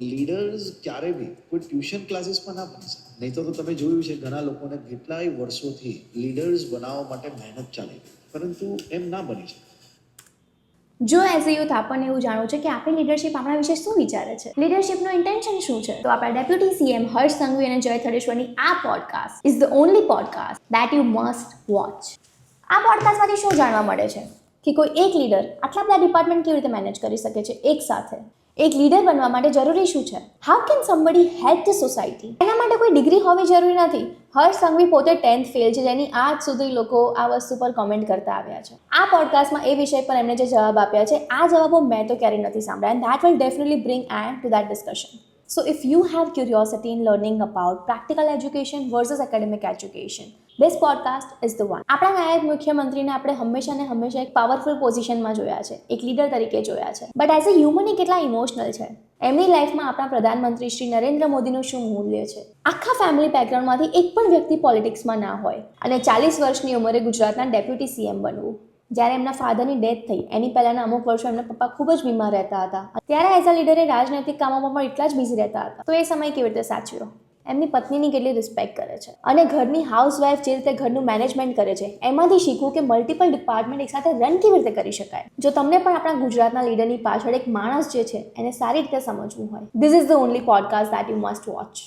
Leaders ક્યારે બી કોઈ tuition ક્લાસીસમાં ના બની શકે. નહીં તો તમે જોયું છે ઘણા લોકોને કેટલાય વર્ષોથી લીડર્સ બનાવવા માટે મહેનત ચાલી રહી, પરંતુ એમ ના બની શકે. જો એઝ અ યુથ આપણને એવું જાણવું છે કે આપણી લીડરશિપ આપણા વિશે શું વિચારે છે, લીડરશિપનું ઇન્ટેન્શન શું છે, તો આપણા ડેપ્યુટી સીએમ હર્ષ સંઘવી અને જય થડેશ્વરની આ podcast is the only podcast that you must watch. આ પોડકાસ્ટમાંથી શું જાણવા મળે છે કે કોઈ એક લીડર આટલા બધા ડિપાર્ટમેન્ટ કેવી રીતે મેનેજ કરી શકે છે એક સાથે. એક લીડર બનવા માટે જરૂરી શું છે, how can somebody help the society. એના માટે કોઈ ડિગ્રી હોવી જરૂરી નથી. હર્ષ સંઘવી પોતે 10th ફેલ છે, જેની આજ સુધી લોકો આ વસ્તુ પર કોમેન્ટ કરતા આવ્યા છે. આ પોડકાસ્ટમાં એ વિષય પર એમણે જે જવાબ આપ્યા છે, આ જવાબો મેં તો ક્યારેય નથી સાંભળ્યા, and that will definitely bring and two that discussion. So if you have curiosity in learning about practical education versus academic education, this podcast is the one. આપણા નાયબ મુખ્યમંત્રીને આપણે હંમેશા ને હંમેશા એક પાવરફુલ પોઝિશનમાં જોયા છે, એક લીડર તરીકે જોયા છે, બટ એઝ અ હ્યુમન એ કેટલા ઇમોશનલ છે. એમની લાઈફમાં આપણા પ્રધાનમંત્રી શ્રી નરેન્દ્ર મોદીનું શું મૂલ્ય છે. આખા ફેમિલી બેકગ્રાઉન્ડમાંથી એક પણ વ્યક્તિ પોલિટિક્સમાં ના હોય અને 40 વર્ષની ઉંમરે ગુજરાતના ડેપ્યુટી સીએમ બનવું. જ્યારે એમના ફાધરની ડેથ થઈ એની પહેલાના અમુક વર્ષો એમના પપ્પા ખૂબ જ બીમાર રહેતા હતા, ત્યારે એઝ અ લીડરે રાજનૈતિક કામોમાં પણ એટલા જ બિઝી રહેતા હતા. તો એ સમય કેવી રીતે સાચવ્યો, એમની પત્નીની કેટલી રિસ્પેક્ટ કરે છે, અને ઘરની હાઉસવાઇફ જે રીતે ઘરનું મેનેજમેન્ટ કરે છે, એમાંથી શીખવું કે મલ્ટિપલ ડિપાર્ટમેન્ટ એક સાથે રન કેવી રીતે કરી શકાય. જો તમને પણ આપણા ગુજરાતના લીડરની પાછળ એક માણસ જે છે એને સારી રીતે સમજવું હોય, this is the only podcast that you must watch.